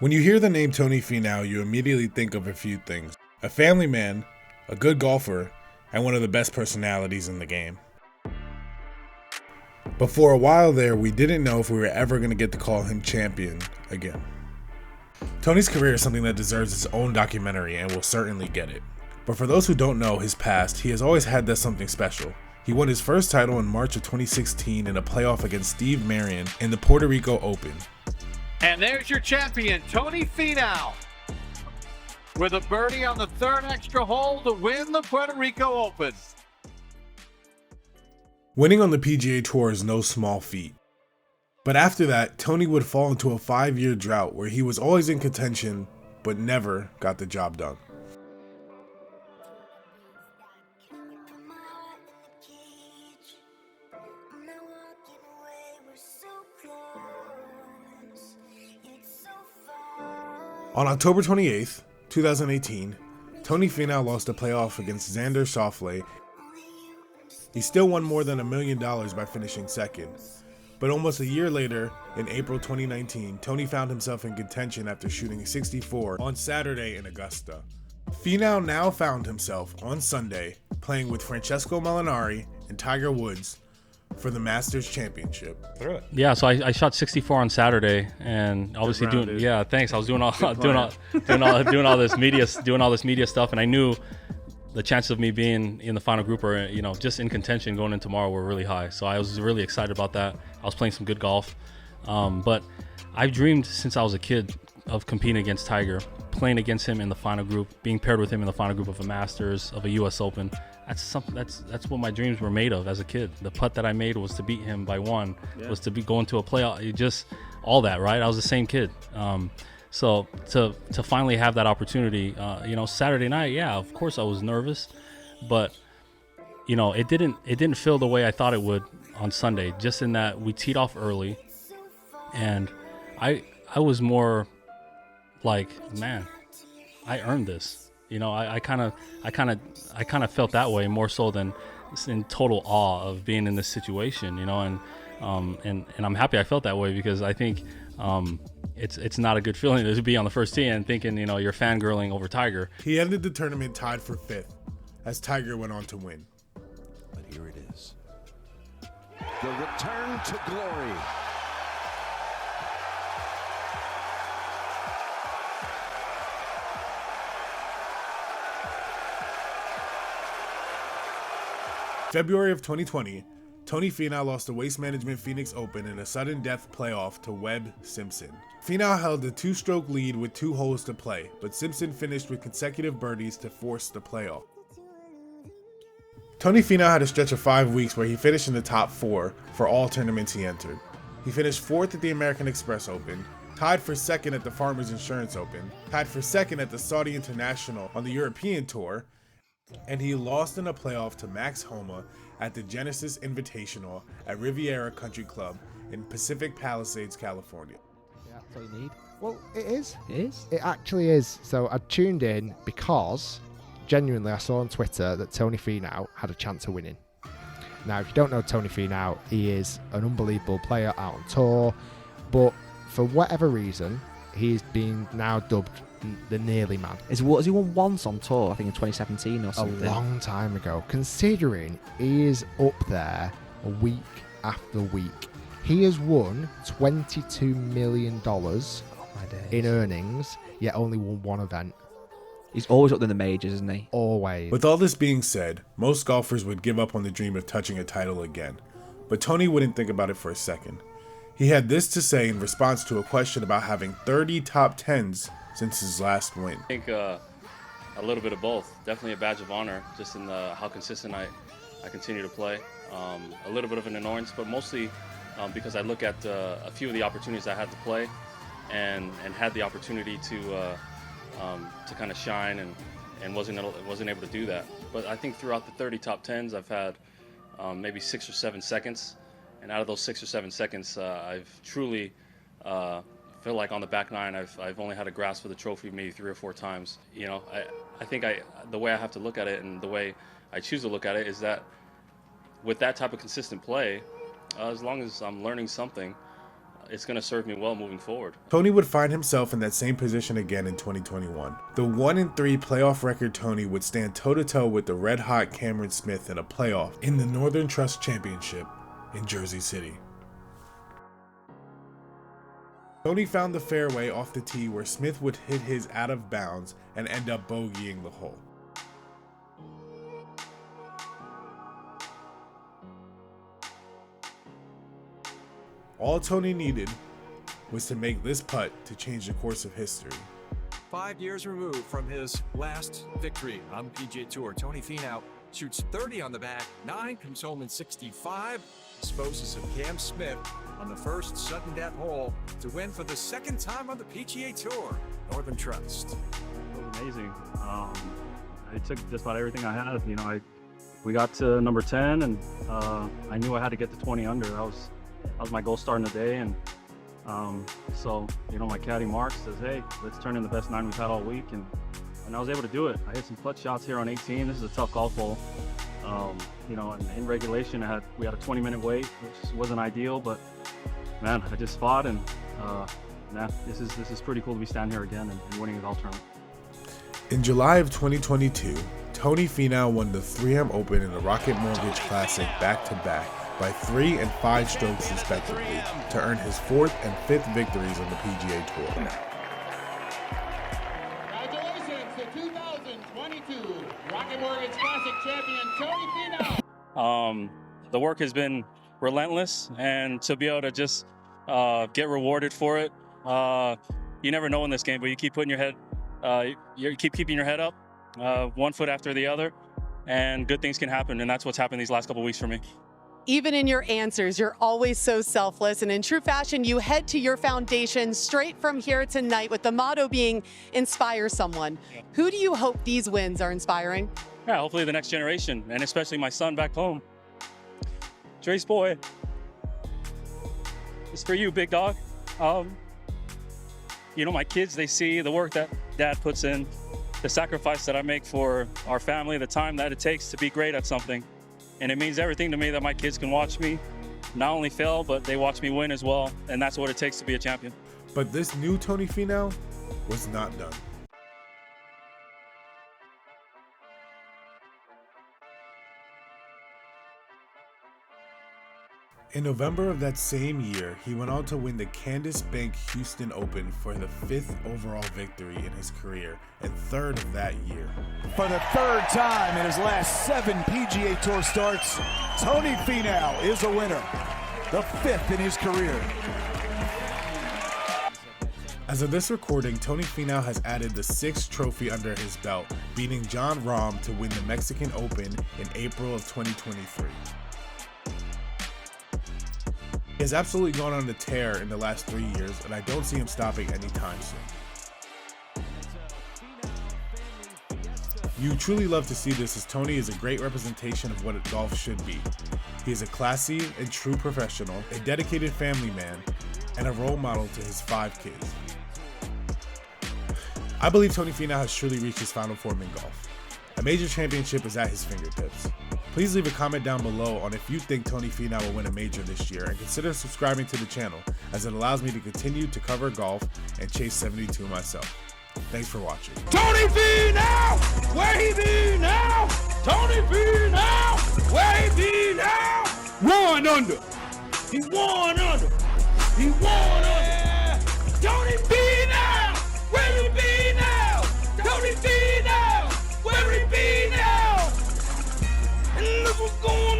When you hear the name Tony Finau, you immediately think of a few things. A family man, a good golfer, and one of the best personalities in the game. But for a while there, we didn't know if we were ever going to get to call him champion again. Tony's career is something that deserves its own documentary and will certainly get it. But for those who don't know his past, he has always had that something special. He won his first title in March of 2016 in a playoff against Steve Marion in the Puerto Rico Open. And there's your champion, Tony Finau, with a birdie on the third extra hole to win the Puerto Rico Open. Winning on the PGA Tour is no small feat. But after that, Tony would fall into a 5-year drought where he was always in contention, but never got the job done. On October 28th, 2018, Tony Finau lost a playoff against Xander Schauffele. He still won more than $1 million by finishing second. But almost a year later, in April 2019, Tony found himself in contention after shooting 64 on Saturday in Augusta. Finau now found himself on Sunday playing with Francesco Molinari and Tiger Woods for the Masters Championship. Yeah, so I shot 64 on Saturday, and obviously thanks. I was doing all this media stuff, and I knew the chances of me being in the final group or just in contention going in tomorrow were really high. So I was really excited about that. I was playing some good golf, but I've dreamed since I was a kid of competing against Tiger, playing against him in the final group, being paired with him in the final group of a Masters, of a U.S. Open. That's what my dreams were made of as a kid. The putt that I made was to beat him by one, was to be going to a playoff. Just all that, right? I was the same kid. So to finally have that opportunity, Saturday night, of course I was nervous, but it didn't feel the way I thought it would on Sunday. Just in that we teed off early, and I was more like, man, I earned this. I kind of felt that way more so than in total awe of being in this situation, and I'm happy I felt that way because I think it's not a good feeling to be on the first tee and thinking you're fangirling over Tiger. He ended the tournament tied for 5th as Tiger went on to win. But here it is, the return to glory. February of 2020, Tony Finau lost the Waste Management Phoenix Open in a sudden death playoff to Webb Simpson. Finau held a 2-stroke lead with 2 holes to play, but Simpson finished with consecutive birdies to force the playoff. Tony Finau had a stretch of 5 weeks where he finished in the top 4 for all tournaments he entered. He finished 4th at the American Express Open, tied for 2nd at the Farmers Insurance Open, tied for 2nd at the Saudi International on the European Tour, and he lost in a playoff to Max Homa at the Genesis Invitational at Riviera Country Club in Pacific Palisades, California. Yeah, that's all you need. Well, it is. It is? It actually is. So I tuned in because, genuinely, I saw on Twitter that Tony Finau had a chance of winning. Now, if you don't know Tony Finau, he is an unbelievable player out on tour, but for whatever reason, he's been now dubbed the nearly man. Has he won once on tour? I think in 2017 or something. A long time ago. Considering he is up there week after week. He has won $22 million in earnings, yet only won one event. He's always up in the majors, isn't he? Always. With all this being said, most golfers would give up on the dream of touching a title again. But Tony wouldn't think about it for a second. He had this to say in response to a question about having 30 top 10s since his last win. I think a little bit of both. Definitely a badge of honor, just in how consistent I continue to play. A little bit of an annoyance, but mostly because I look at a few of the opportunities I had to play and had the opportunity to kind of shine and wasn't able to do that. But I think throughout the 30 top 10s, I've had maybe 6 or 7 seconds. And out of those 6 or 7 seconds, I've truly feel like on the back nine, I've only had a grasp of the trophy maybe 3 or 4 times. I think the way I have to look at it and the way I choose to look at it is that with that type of consistent play, as long as I'm learning something, it's going to serve me well moving forward. Tony would find himself in that same position again in 2021. The 1-3 playoff record Tony would stand toe-to-toe with the red-hot Cameron Smith in a playoff in the Northern Trust Championship in Jersey City. Tony found the fairway off the tee where Smith would hit his out of bounds and end up bogeying the hole. All Tony needed was to make this putt to change the course of history. 5 years removed from his last victory on the PGA Tour, Tony Finau shoots 30 on the back, 9, comes home in 65, disposes of Cam Smith on the first sudden death hole to win for the second time on the PGA Tour, Northern Trust. It was amazing. I took just about everything I had. You know, we got to number 10, and I knew I had to get to 20 under. That was my goal starting the day, and so you know, my caddy Mark says, "Hey, let's turn in the best 9 we've had all week," and I was able to do it. I hit some clutch shots here on 18. This is a tough golf hole. You know, and in regulation, we had a 20-minute wait, which wasn't ideal, but man, I just fought, and man, this is pretty cool to be standing here again and winning a golf tournament. In July of 2022, Tony Finau won the 3M Open and the Rocket Mortgage Classic back-to-back by 3 and 5 strokes respectively to earn his 4th and 5th victories on the PGA Tour. Congratulations to 2022 Rocket Mortgage Classic champion Tony Finau. The work has been relentless, and to be able to just get rewarded for it, you never know in this game, but you keep putting your head, you keep keeping your head up, 1 foot after the other, and good things can happen, and that's what's happened these last couple of weeks for me. Even in your answers, you're always so selfless, and in true fashion, you head to your foundation straight from here tonight with the motto being inspire someone. Who do you hope these wins are inspiring? Yeah, hopefully the next generation, and especially my son back home. Trace boy, it's for you, big dog. You know, my kids, they see the work that Dad puts in, the sacrifice that I make for our family, the time that it takes to be great at something. And it means everything to me that my kids can watch me not only fail, but they watch me win as well. And that's what it takes to be a champion. But this new Tony Finau was not done. In November of that same year, he went on to win the Candace Bank Houston Open for the 5th overall victory in his career and 3rd of that year. For the 3rd time in his last 7 PGA Tour starts, Tony Finau is a winner, the 5th in his career. As of this recording, Tony Finau has added the 6th trophy under his belt, beating John Rahm to win the Mexican Open in April of 2023. He has absolutely gone on a tear in the last 3 years, and I don't see him stopping anytime soon. You truly love to see this, as Tony is a great representation of what golf should be. He is a classy and true professional, a dedicated family man, and a role model to his 5 kids. I believe Tony Finau has truly reached his final form in golf. A major championship is at his fingertips. Please leave a comment down below on if you think Tony Finau will win a major this year, and consider subscribing to the channel, as it allows me to continue to cover golf and chase 72 myself. Thanks for watching. Tony Finau, where he be now? Tony Finau, where he be now? 1 under. He 1 under. He 1 under. Tony Finau, where he be now? Tony Finau, where he be now? And look what's going on.